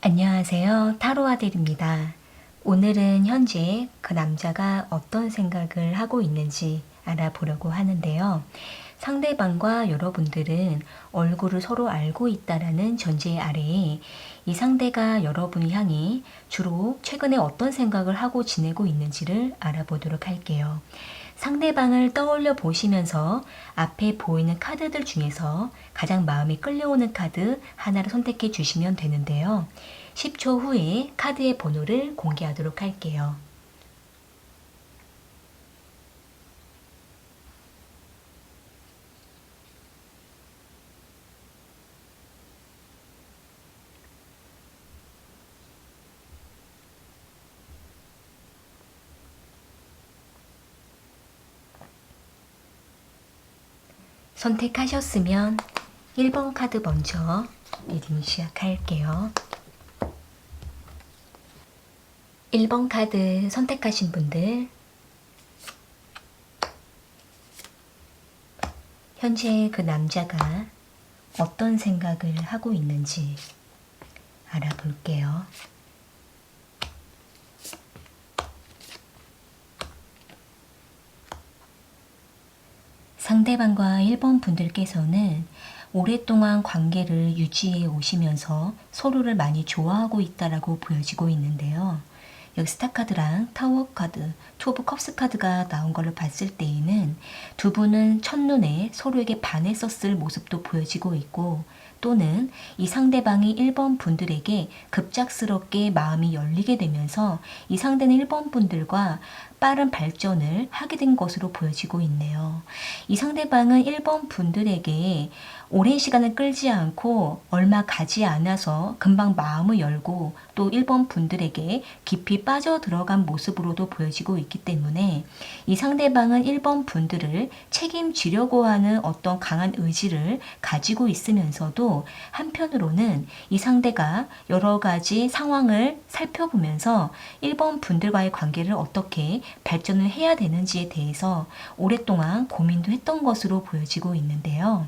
안녕하세요. 타로아들입니다. 오늘은 현재 그 남자가 어떤 생각을 하고 있는지 알아보려고 하는데요. 상대방과 여러분들은 얼굴을 서로 알고 있다라는 전제 아래에 이 상대가 여러분을 향해 주로 최근에 어떤 생각을 하고 지내고 있는지를 알아보도록 할게요. 상대방을 떠올려 보시면서 앞에 보이는 카드들 중에서 가장 마음이 끌려오는 카드 하나를 선택해 주시면 되는데요. 10초 후에 카드의 번호를 공개하도록 할게요. 선택하셨으면 1번 카드 먼저 리딩 시작할게요. 1번 카드 선택하신 분들, 현재 그 남자가 어떤 생각을 하고 있는지 알아볼게요. 상대방과 1번 분들께서는 오랫동안 관계를 유지해 오시면서 서로를 많이 좋아하고 있다라고 보여지고 있는데요. 여기 스타 카드랑 타워 카드, 투 오브 컵스 카드가 나온 걸로 봤을 때에는 두 분은 첫눈에 서로에게 반했었을 모습도 보여지고 있고, 또는 이 상대방이 1번 분들에게 급작스럽게 마음이 열리게 되면서 이 상대는 1번 분들과 빠른 발전을 하게 된 것으로 보여지고 있네요. 이 상대방은 1번 분들에게 오랜 시간을 끌지 않고 얼마 가지 않아서 금방 마음을 열고 또 1번 분들에게 깊이 빠져 들어간 모습으로도 보여지고 있기 때문에 이 상대방은 1번 분들을 책임지려고 하는 어떤 강한 의지를 가지고 있으면서도 한편으로는 이 상대가 여러 가지 상황을 살펴보면서 1번 분들과의 관계를 어떻게 발전을 해야 되는지에 대해서 오랫동안 고민도 했던 것으로 보여지고 있는데요.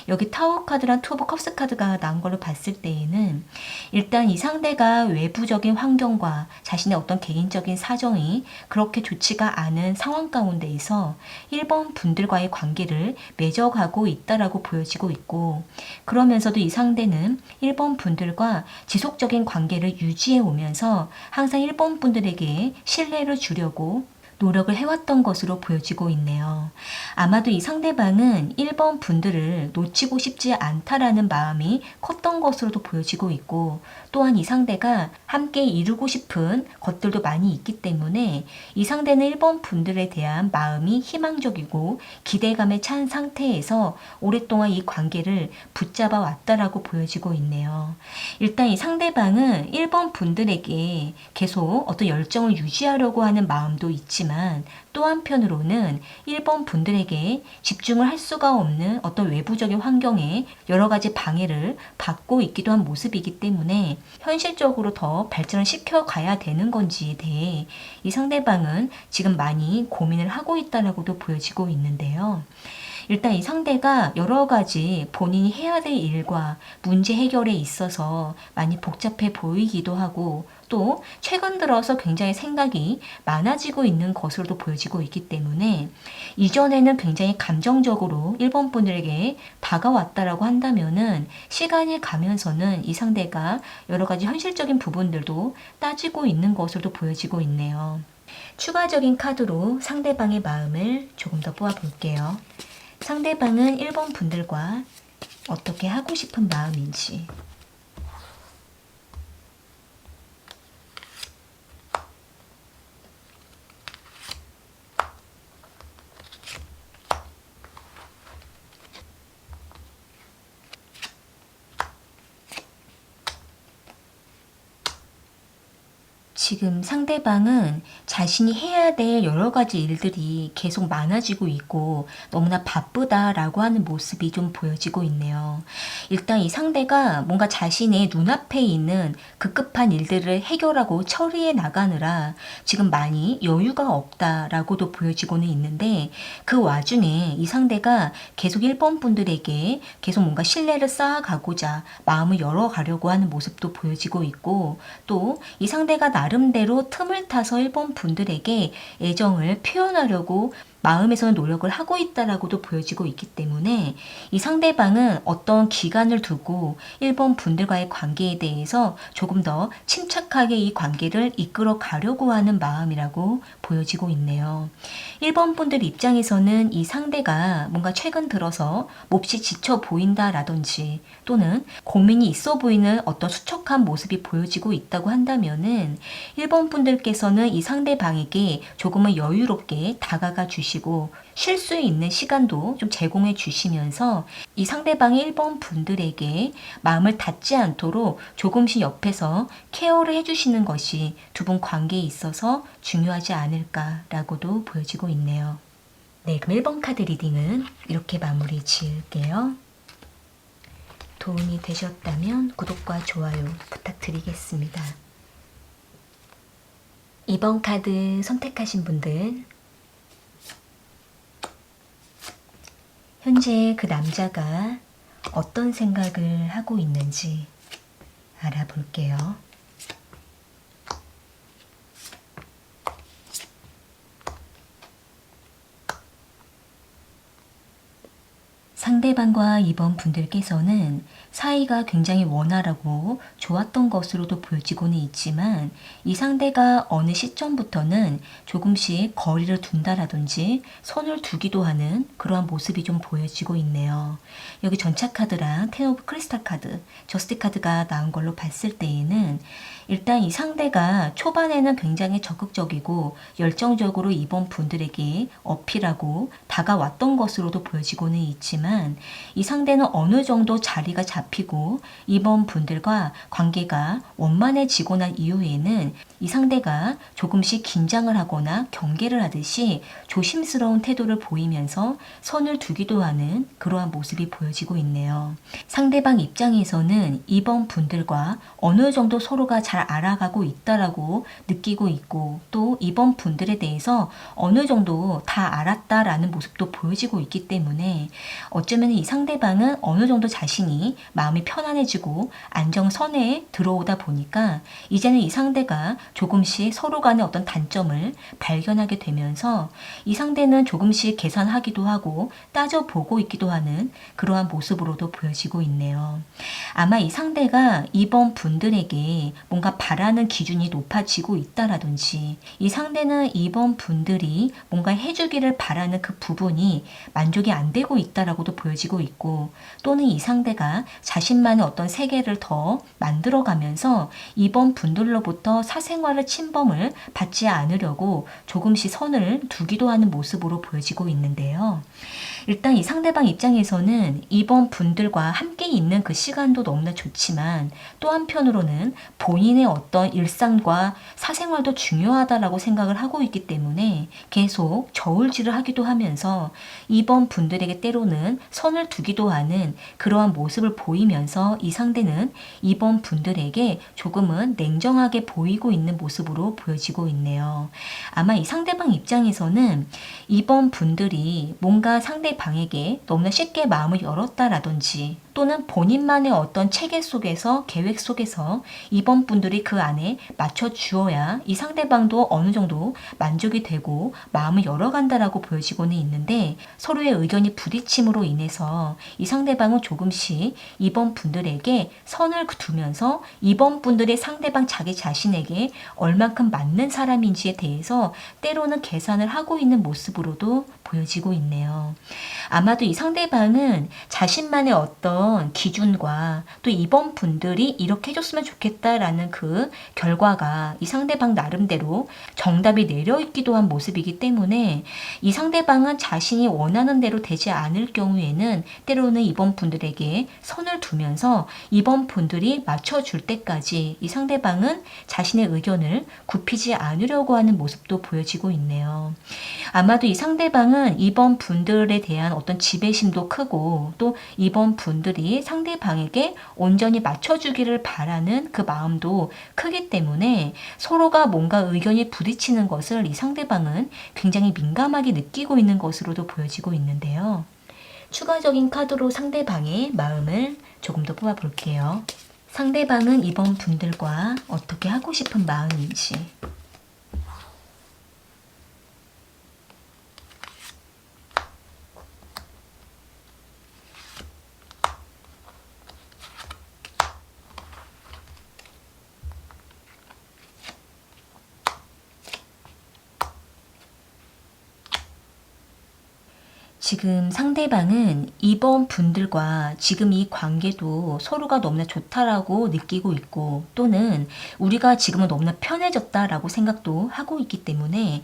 여기 타워 카드랑 투 오브 컵스 카드가 나온 걸로 봤을 때에는 일단 이 상대가 외부적인 환경과 자신의 어떤 개인적인 사정이 그렇게 좋지가 않은 상황 가운데에서 1번 분들과의 관계를 맺어가고 있다라고 보여지고 있고, 그러면서도 이 상대는 1번 분들과 지속적인 관계를 유지해 오면서 항상 1번 분들에게 신뢰를 주려고 노력을 해왔던 것으로 보여지고 있네요. 아마도 이 상대방은 1번 분들을 놓치고 싶지 않다라는 마음이 컸던 것으로도 보여지고 있고, 또한 이 상대가 함께 이루고 싶은 것들도 많이 있기 때문에 이 상대는 1번 분들에 대한 마음이 희망적이고 기대감에 찬 상태에서 오랫동안 이 관계를 붙잡아 왔다라고 보여지고 있네요. 일단 이 상대방은 1번 분들에게 계속 어떤 열정을 유지하려고 하는 마음도 있지만 또 한편으로는 1번 분들에게 집중을 할 수가 없는 어떤 외부적인 환경에 여러 가지 방해를 받고 있기도 한 모습이기 때문에 현실적으로 더 발전을 시켜가야 되는 건지에 대해 이 상대방은 지금 많이 고민을 하고 있다라고도 보여지고 있는데요. 일단 이 상대가 여러 가지 본인이 해야 될 일과 문제 해결에 있어서 많이 복잡해 보이기도 하고, 또 최근 들어서 굉장히 생각이 많아지고 있는 것으로도 보여지고 있기 때문에 이전에는 굉장히 감정적으로 1번 분들에게 다가왔다라고 한다면은 시간이 가면서는 이 상대가 여러 가지 현실적인 부분들도 따지고 있는 것으로도 보여지고 있네요. 추가적인 카드로 상대방의 마음을 조금 더 뽑아 볼게요. 상대방은 1번 분들과 어떻게 하고 싶은 마음인지, 지금 상대방은 자신이 해야 될 여러 가지 일들이 계속 많아지고 있고 너무나 바쁘다라고 하는 모습이 좀 보여지고 있네요. 일단 이 상대가 뭔가 자신의 눈앞에 있는 급급한 일들을 해결하고 처리해 나가느라 지금 많이 여유가 없다라고도 보여지고는 있는데, 그 와중에 이 상대가 계속 1번 분들에게 계속 뭔가 신뢰를 쌓아가고자 마음을 열어가려고 하는 모습도 보여지고 있고, 또 이 상대가 나름대로 틈을 타서 1번 분들에게 애정을 표현하려고 마음에서는 노력을 하고 있다라고도 보여지고 있기 때문에 이 상대방은 어떤 기간을 두고 1번 분들과의 관계에 대해서 조금 더 침착하게 이 관계를 이끌어 가려고 하는 마음이라고 보여지고 있네요. 1번 분들 입장에서는 이 상대가 뭔가 최근 들어서 몹시 지쳐 보인다라든지 또는 고민이 있어 보이는 어떤 수척한 모습이 보여지고 있다고 한다면은 1번 분들께서는 이 상대방에게 조금은 여유롭게 다가가 주시고 쉴 수 있는 시간도 좀 제공해 주시면서 이 상대방의 1번 분들에게 마음을 닫지 않도록 조금씩 옆에서 케어를 해주시는 것이 두 분 관계에 있어서 중요하지 않을까라고도 보여지고 있네요. 네, 그럼 1번 카드 리딩은 이렇게 마무리 지을게요. 도움이 되셨다면 구독과 좋아요 부탁드리겠습니다. 2번 카드 선택하신 분들, 현재 그 남자가 어떤 생각을 하고 있는지 알아볼게요. 상대방과 2번 분들께서는 사이가 굉장히 원활하고 좋았던 것으로도 보여지고는 있지만 이 상대가 어느 시점부터는 조금씩 거리를 둔다라든지 선을 두기도 하는 그러한 모습이 좀 보여지고 있네요. 여기 전차 카드랑 텐 오브 크리스탈 카드, 저스티 카드가 나온 걸로 봤을 때에는 일단 이 상대가 초반에는 굉장히 적극적이고 열정적으로 2번 분들에게 어필하고 다가왔던 것으로도 보여지고는 있지만 이 상대는 어느 정도 자리가 잡히고 2번 분들과 관계가 원만해지고 난 이후에는 이 상대가 조금씩 긴장을 하거나 경계를 하듯이 조심스러운 태도를 보이면서 선을 두기도 하는 그러한 모습이 보여지고 있네요. 상대방 입장에서는 2번 분들과 어느 정도 서로가 잘 알아가고 있다라고 느끼고 있고, 또 2번 분들에 대해서 어느 정도 다 알았다라는 모습도 보여지고 있기 때문에 어쩌면 이 상대방은 어느 정도 자신이 마음이 편안해지고 안정선에 들어오다 보니까 이제는 이 상대가 조금씩 서로 간의 어떤 단점을 발견하게 되면서 이 상대는 조금씩 계산하기도 하고 따져보고 있기도 하는 그러한 모습으로도 보여지고 있네요. 아마 이 상대가 2번 분들에게 뭔가 바라는 기준이 높아지고 있다라든지 이 상대는 2번 분들이 뭔가 해주기를 바라는 그 부분이 만족이 안 되고 있다라고도 보여지고 있고, 또는 이 상대가 자신만의 어떤 세계를 더 만들어가면서 2번 분들로부터 사생활을 침범을 받지 않으려고 조금씩 선을 두기도 하는 모습으로 보여지고 있는데요. 일단 이 상대방 입장에서는 2번 분들과 함께 있는 그 시간도 너무나 좋지만 또 한편으로는 본인의 어떤 일상과 사생활도 중요하다라고 생각을 하고 있기 때문에 계속 저울질을 하기도 하면서 2번 분들에게 때로는 선을 두기도 하는 그러한 모습을 보이면서 이 상대는 2번 분들에게 조금은 냉정하게 보이고 있는 모습으로 보여지고 있네요. 아마 이 상대방 입장에서는 2번 분들이 뭔가 상대방에게 너무나 쉽게 마음을 열었다라든지 또는 본인만의 어떤 체계 속에서 계획 속에서 2번 분들이 그 안에 맞춰 주어야 이 상대방도 어느 정도 만족이 되고 마음을 열어간다라고 보여지고는 있는데, 서로의 의견이 부딪힘으로 인해서 이 상대방은 조금씩 2번 분들에게 선을 두면서 2번 분들의 상대방 자기 자신에게 얼만큼 맞는 사람인지에 대해서 때로는 계산을 하고 있는 모습으로도 보여지고 있네요. 아마도 이 상대방은 자신만의 어떤 어떤 기준과 또 이번 분들이 이렇게 해줬으면 좋겠다라는 그 결과가 이 상대방 나름대로 정답이 내려있기도 한 모습이기 때문에 이 상대방은 자신이 원하는 대로 되지 않을 경우에는 때로는 이번 분들에게 선을 두면서 이번 분들이 맞춰줄 때까지 이 상대방은 자신의 의견을 굽히지 않으려고 하는 모습도 보여지고 있네요. 아마도 이 상대방은 이번 분들에 대한 어떤 지배심도 크고 또 이번 분들이 상대방에게 온전히 맞춰주기를 바라는 그 마음도 크기 때문에 서로가 뭔가 의견이 부딪히는 것을 이 상대방은 굉장히 민감하게 느끼고 있는 것으로도 보여지고 있는데요. 추가적인 카드로 상대방의 마음을 조금 더 뽑아 볼게요. 상대방은 이번 분들과 어떻게 하고 싶은 마음인지. 지금 상대방은 이번 분들과 지금 이 관계도 서로가 너무나 좋다라고 느끼고 있고 또는 우리가 지금은 너무나 편해졌다라고 생각도 하고 있기 때문에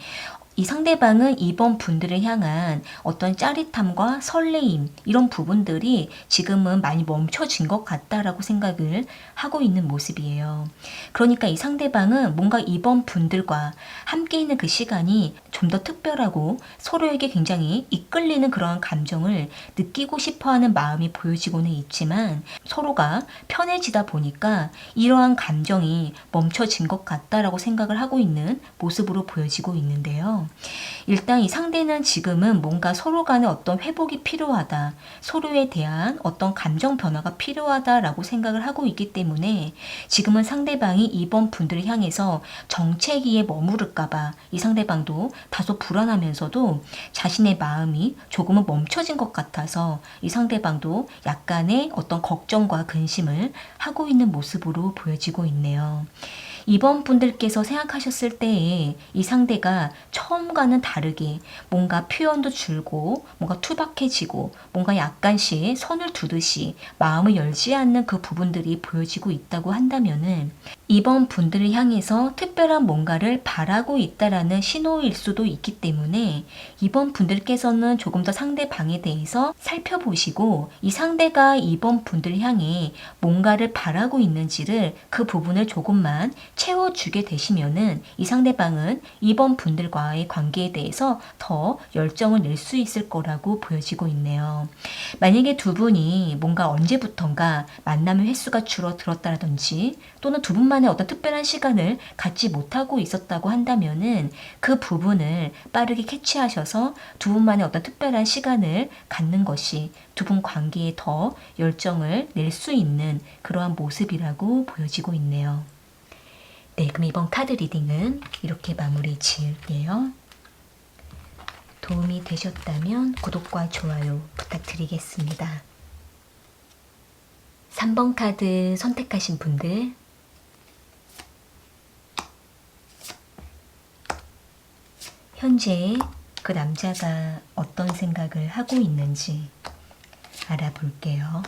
이 상대방은 이번 분들을 향한 어떤 짜릿함과 설레임 이런 부분들이 지금은 많이 멈춰진 것 같다라고 생각을 하고 있는 모습이에요. 그러니까 이 상대방은 뭔가 이번 분들과 함께 있는 그 시간이 좀 더 특별하고 서로에게 굉장히 이끌리는 그런 감정을 느끼고 싶어하는 마음이 보여지고는 있지만 서로가 편해지다 보니까 이러한 감정이 멈춰진 것 같다라고 생각을 하고 있는 모습으로 보여지고 있는데요. 일단 이 상대는 지금은 뭔가 서로 간의 어떤 회복이 필요하다, 서로에 대한 어떤 감정 변화가 필요하다라고 생각을 하고 있기 때문에 지금은 상대방이 이번 분들을 향해서 정체기에 머무를까봐 이 상대방도 다소 불안하면서도 자신의 마음이 조금은 멈춰진 것 같아서 이 상대방도 약간의 어떤 걱정과 근심을 하고 있는 모습으로 보여지고 있네요. 이번 분들께서 생각하셨을 때에 이 상대가 처음과는 다르게 뭔가 표현도 줄고 뭔가 투박해지고 뭔가 약간씩 선을 두듯이 마음을 열지 않는 그 부분들이 보여지고 있다고 한다면은 이번 분들을 향해서 특별한 뭔가를 바라고 있다라는 신호일 수도 있기 때문에 이번 분들께서는 조금 더 상대방에 대해서 살펴보시고 이 상대가 이번 분들을 향해 뭔가를 바라고 있는지를 그 부분을 조금만 채워주게 되시면은 이 상대방은 이번 분들과의 관계에 대해서 더 열정을 낼 수 있을 거라고 보여지고 있네요. 만약에 두 분이 뭔가 언제부턴가 만남의 횟수가 줄어들었다든지 또는 두 분만의 어떤 특별한 시간을 갖지 못하고 있었다고 한다면은 그 부분을 빠르게 캐치하셔서 두 분만의 어떤 특별한 시간을 갖는 것이 두 분 관계에 더 열정을 낼 수 있는 그러한 모습이라고 보여지고 있네요. 네, 그럼 이번 카드 리딩은 이렇게 마무리 지을게요. 도움이 되셨다면 구독과 좋아요 부탁드리겠습니다. 3번 카드 선택하신 분들 현재 그 남자가 어떤 생각을 하고 있는지 알아볼게요.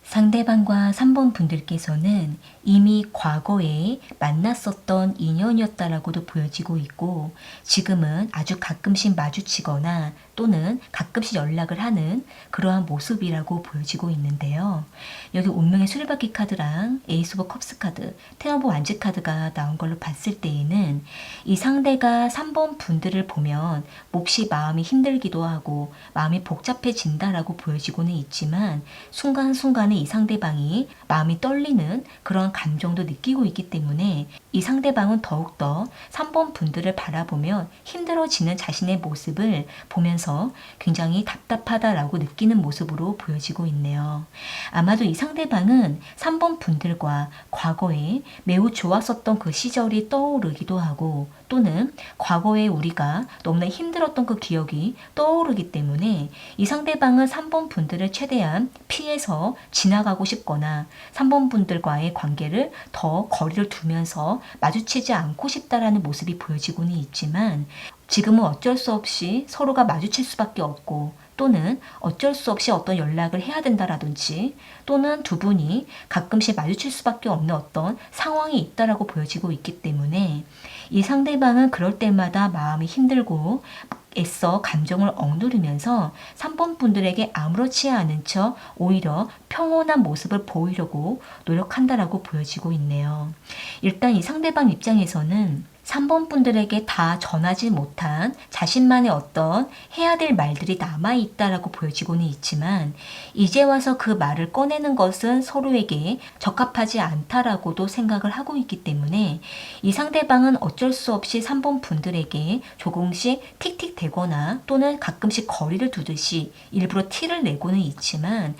상대방과 3번 분들께서는 이미 과거에 만났었던 인연이었다라고도 보여지고 있고 지금은 아주 가끔씩 마주치거나 또는 가끔씩 연락을 하는 그러한 모습이라고 보여지고 있는데요. 여기 운명의 수레바퀴 카드랑 에이스 오브 컵스 카드, 텐 오브 완즈 카드가 나온 걸로 봤을 때에는 이 상대가 3번 분들을 보면 몹시 마음이 힘들기도 하고 마음이 복잡해진다라고 보여지고는 있지만 순간순간에 이 상대방이 마음이 떨리는 그런 감정도 느끼고 있기 때문에 이 상대방은 더욱더 3번 분들을 바라보며 힘들어지는 자신의 모습을 보면서 굉장히 답답하다라고 느끼는 모습으로 보여지고 있네요. 아마도 이 상대방은 3번 분들과 과거에 매우 좋았었던 그 시절이 떠오르기도 하고 또는 과거에 우리가 너무나 힘들었던 그 기억이 떠오르기 때문에 이 상대방은 3번 분들을 최대한 피해서 지나가고 싶거나 3번 분들과의 관계를 더 거리를 두면서 마주치지 않고 싶다라는 모습이 보여지고는 있지만 지금은 어쩔 수 없이 서로가 마주칠 수밖에 없고 또는 어쩔 수 없이 어떤 연락을 해야 된다라든지 또는 두 분이 가끔씩 마주칠 수밖에 없는 어떤 상황이 있다라고 보여지고 있기 때문에 이 상대방은 그럴 때마다 마음이 힘들고 애써 감정을 억누르면서 3번 분들에게 아무렇지 않은 척 오히려 평온한 모습을 보이려고 노력한다라고 보여지고 있네요. 일단 이 상대방 입장에서는 3번 분들에게 다 전하지 못한 자신만의 어떤 해야 될 말들이 남아있다라고 보여지고는 있지만 이제 와서 그 말을 꺼내는 것은 서로에게 적합하지 않다라고도 생각을 하고 있기 때문에 이 상대방은 어쩔 수 없이 3번 분들에게 조금씩 틱틱 대거나 또는 가끔씩 거리를 두듯이 일부러 티를 내고는 있지만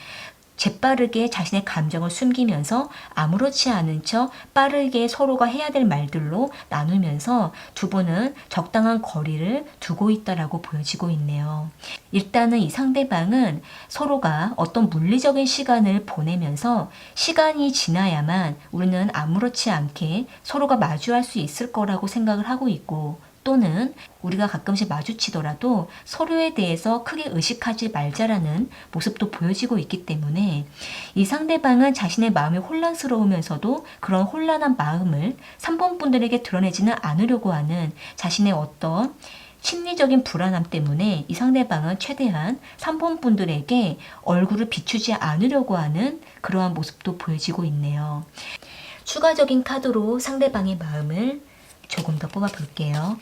재빠르게 자신의 감정을 숨기면서 아무렇지 않은 척 빠르게 서로가 해야 될 말들로 나누면서 두 분은 적당한 거리를 두고 있다라고 보여지고 있네요. 일단은 이 상대방은 서로가 어떤 물리적인 시간을 보내면서 시간이 지나야만 우리는 아무렇지 않게 서로가 마주할 수 있을 거라고 생각을 하고 있고 또는 우리가 가끔씩 마주치더라도 서로에 대해서 크게 의식하지 말자라는 모습도 보여지고 있기 때문에 이 상대방은 자신의 마음이 혼란스러우면서도 그런 혼란한 마음을 3번 분들에게 드러내지는 않으려고 하는 자신의 어떤 심리적인 불안함 때문에 이 상대방은 최대한 3번 분들에게 얼굴을 비추지 않으려고 하는 그러한 모습도 보여지고 있네요. 추가적인 카드로 상대방의 마음을 조금 더 뽑아 볼게요.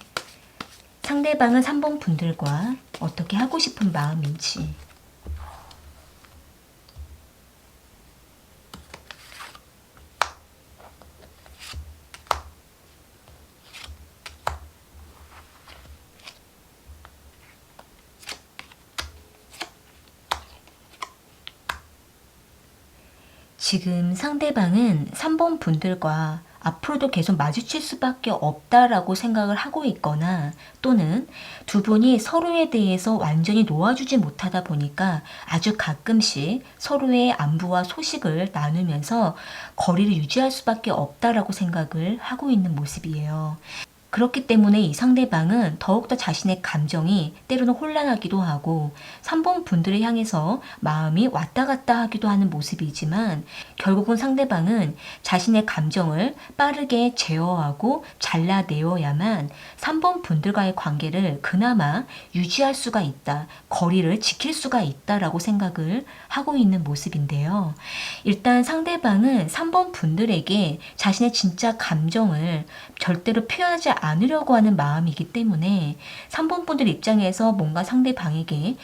상대방은 3번 분들과 어떻게 하고 싶은 마음인지. 지금 상대방은 3번 분들과 앞으로도 계속 마주칠 수밖에 없다라고 생각을 하고 있거나 또는 두 분이 서로에 대해서 완전히 놓아주지 못하다 보니까 아주 가끔씩 서로의 안부와 소식을 나누면서 거리를 유지할 수밖에 없다라고 생각을 하고 있는 모습이에요. 그렇기 때문에 이 상대방은 더욱더 자신의 감정이 때로는 혼란하기도 하고 3번 분들을 향해서 마음이 왔다 갔다 하기도 하는 모습이지만 결국은 상대방은 자신의 감정을 빠르게 제어하고 잘라내어야만 3번 분들과의 관계를 그나마 유지할 수가 있다, 거리를 지킬 수가 있다라고 생각을 하고 있는 모습인데요. 일단 상대방은 3번 분들에게 자신의 진짜 감정을 절대로 표현하지 않으려고 하는 마음이기 때문에 3번 분들 입장에서 뭔가 상대방에게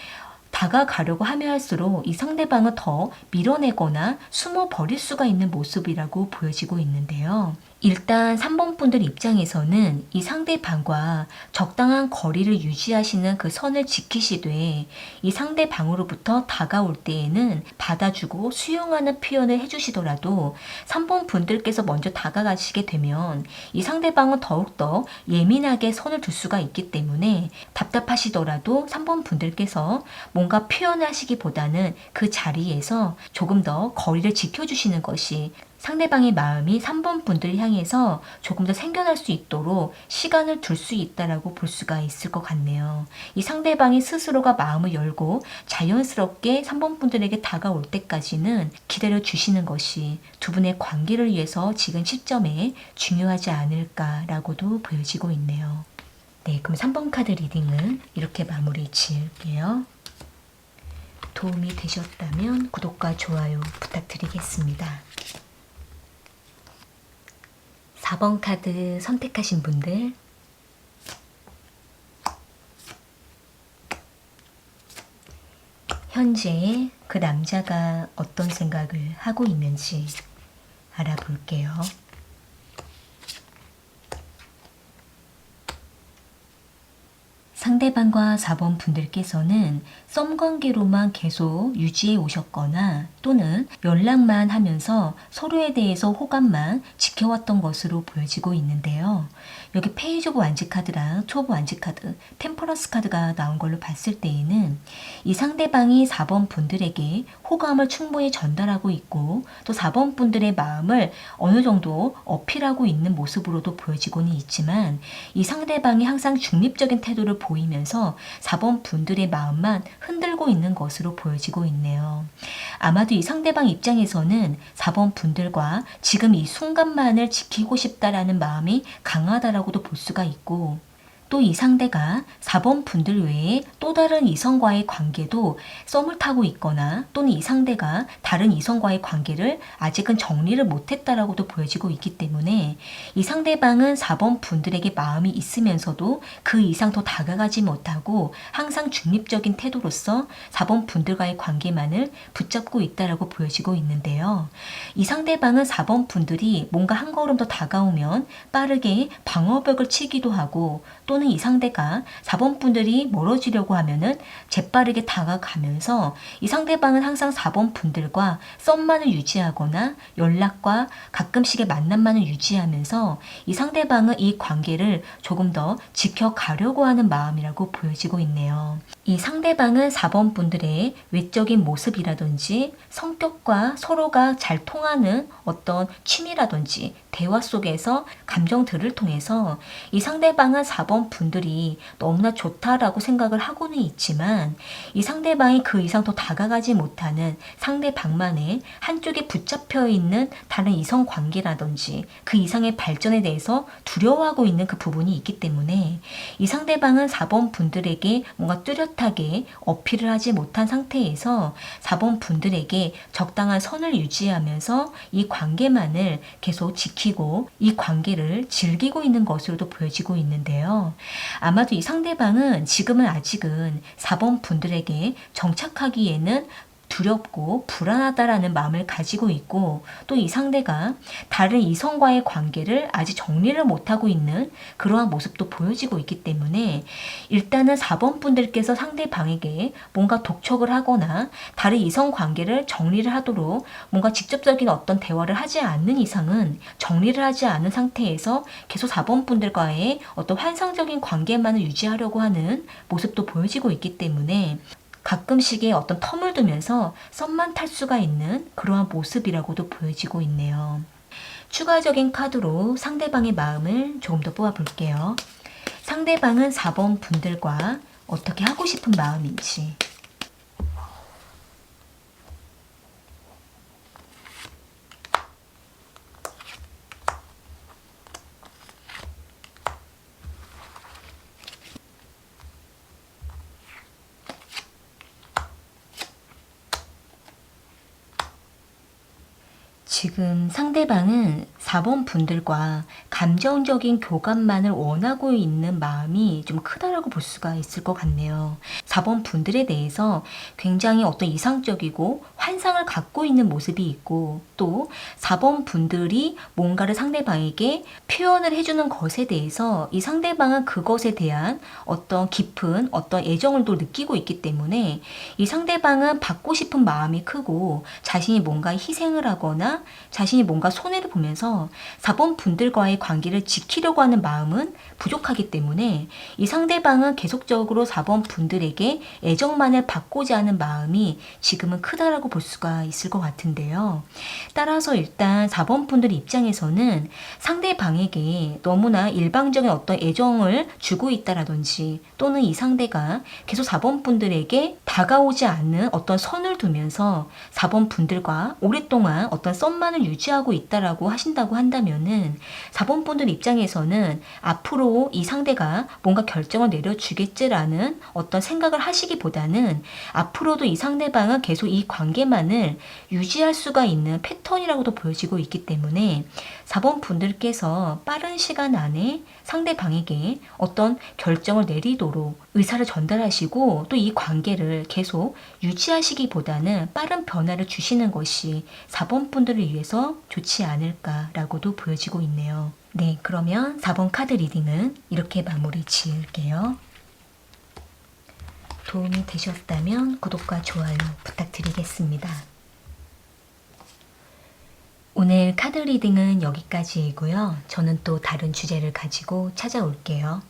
다가가려고 하면 할수록 이 상대방은 더 밀어내거나 숨어 버릴 수가 있는 모습이라고 보여지고 있는데요. 일단 3번 분들 입장에서는 이 상대방과 적당한 거리를 유지하시는 그 선을 지키시되 이 상대방으로부터 다가올 때에는 받아주고 수용하는 표현을 해주시더라도 3번 분들께서 먼저 다가가시게 되면 이 상대방은 더욱더 예민하게 선을 둘 수가 있기 때문에 답답하시더라도 3번 분들께서 뭔가 표현하시기보다는 그 자리에서 조금 더 거리를 지켜주시는 것이 상대방의 마음이 3번 분들을 향해서 조금 더 생겨날 수 있도록 시간을 둘 수 있다라고 볼 수가 있을 것 같네요. 이 상대방이 스스로가 마음을 열고 자연스럽게 3번 분들에게 다가올 때까지는 기다려 주시는 것이 두 분의 관계를 위해서 지금 시점에 중요하지 않을까라고도 보여지고 있네요. 네, 그럼 3번 카드 리딩은 이렇게 마무리 지을게요. 도움이 되셨다면 구독과 좋아요 부탁드리겠습니다. 4번 카드 선택하신 분들 현재 그 남자가 어떤 생각을 하고 있는지 알아볼게요. 상대방과 4번 분들께서는 썸 관계로만 계속 유지해 오셨거나 또는 연락만 하면서 서로에 대해서 호감만 지켜왔던 것으로 보여지고 있는데요. 여기 페이지 오브 완지 카드랑 투 오브 완지 카드, 템퍼런스 카드가 나온 걸로 봤을 때에는 이 상대방이 4번 분들에게 호감을 충분히 전달하고 있고 또 4번 분들의 마음을 어느 정도 어필하고 있는 모습으로도 보여지고는 있지만 이 상대방이 항상 중립적인 태도를 보이면서 4번 분들의 마음만 흔들고 있는 것으로 보여지고 있네요. 아마도 이 상대방 입장에서는 4번 분들과 지금 이 순간만을 지키고 싶다라는 마음이 강하다라고도 볼 수가 있고 또 이 상대가 4번 분들 외에 또 다른 이성과의 관계도 썸을 타고 있거나 또는 이 상대가 다른 이성과의 관계를 아직은 정리를 못했다라고도 보여지고 있기 때문에 이 상대방은 4번 분들에게 마음이 있으면서도 그 이상 더 다가가지 못하고 항상 중립적인 태도로서 4번 분들과의 관계만을 붙잡고 있다라고 보여지고 있는데요. 이 상대방은 4번 분들이 뭔가 한 걸음 더 다가오면 빠르게 방어벽을 치기도 하고 또는 이 상대가 4번 분들이 멀어지려고 하면은 재빠르게 다가가면서 이 상대방은 항상 4번 분들과 썸만을 유지하거나 연락과 가끔씩의 만남만을 유지하면서 이 상대방은 이 관계를 조금 더 지켜가려고 하는 마음이라고 보여지고 있네요. 이 상대방은 4번 분들의 외적인 모습이라든지 성격과 서로가 잘 통하는 어떤 취미라든지 대화 속에서 감정들을 통해서 이 상대방은 4번 분들이 너무나 좋다라고 생각을 하고는 있지만 이 상대방이 그 이상 더 다가가지 못하는 상대방만의 한쪽에 붙잡혀 있는 다른 이성 관계라든지 그 이상의 발전에 대해서 두려워하고 있는 그 부분이 있기 때문에 이 상대방은 4번 분들에게 뭔가 뚜렷하게 어필을 하지 못한 상태에서 4번 분들에게 적당한 선을 유지하면서 이 관계만을 계속 지키고 이 관계를 즐기고 있는 것으로도 보여지고 있는데요. 아마도 이 상대방은 지금은 아직은 4번 분들에게 정착하기에는 두렵고 불안하다라는 마음을 가지고 있고 또 이 상대가 다른 이성과의 관계를 아직 정리를 못하고 있는 그러한 모습도 보여지고 있기 때문에 일단은 4번 분들께서 상대방에게 뭔가 독촉을 하거나 다른 이성 관계를 정리를 하도록 뭔가 직접적인 어떤 대화를 하지 않는 이상은 정리를 하지 않은 상태에서 계속 4번 분들과의 어떤 환상적인 관계만을 유지하려고 하는 모습도 보여지고 있기 때문에 가끔씩의 어떤 텀을 두면서 썸만 탈 수가 있는 그러한 모습이라고도 보여지고 있네요. 추가적인 카드로 상대방의 마음을 조금 더 뽑아볼게요. 상대방은 4번 분들과 어떻게 하고 싶은 마음인지 지금 상대방은 4번 분들과 감정적인 교감만을 원하고 있는 마음이 좀 크다라고 볼 수가 있을 것 같네요. 4번 분들에 대해서 굉장히 어떤 이상적이고 환상을 갖고 있는 모습이 있고 또 4번 분들이 뭔가를 상대방에게 표현을 해주는 것에 대해서 이 상대방은 그것에 대한 어떤 깊은 어떤 애정을 또 느끼고 있기 때문에 이 상대방은 받고 싶은 마음이 크고 자신이 뭔가 희생을 하거나 자신이 뭔가 손해를 보면서 4번 분들과의 관계를 지키려고 하는 마음은 부족하기 때문에 이 상대방은 계속적으로 4번 분들에게 애정만을 받고자 하는 마음이 지금은 크다라고 볼 수가 있을 것 같은데요. 따라서 일단 4번 분들 입장에서는 상대방에게 너무나 일방적인 어떤 애정을 주고 있다라든지 또는 이 상대가 계속 4번 분들에게 다가오지 않는 어떤 선을 두면서 4번 분들과 오랫동안 어떤 썸만을 유지하고 있다라고 하신다고 한다면은 4번 분들 입장에서는 앞으로 이 상대가 뭔가 결정을 내려주겠지라는 어떤 생각을 하시기보다는 앞으로도 이 상대방은 계속 이 관계만을 유지할 수가 있는 패턴이라고도 보여지고 있기 때문에 4번 분들께서 빠른 시간 안에 상대방에게 어떤 결정을 내리도록 의사를 전달하시고 또 이 관계를 계속 유지하시기보다는 빠른 변화를 주시는 것이 4번 분들을 위해서 좋지 않을까라고도 보여지고 있네요. 네, 그러면 4번 카드 리딩은 이렇게 마무리 지을게요. 도움이 되셨다면 구독과 좋아요 부탁드리겠습니다. 오늘 카드 리딩은 여기까지이고요. 저는 또 다른 주제를 가지고 찾아올게요.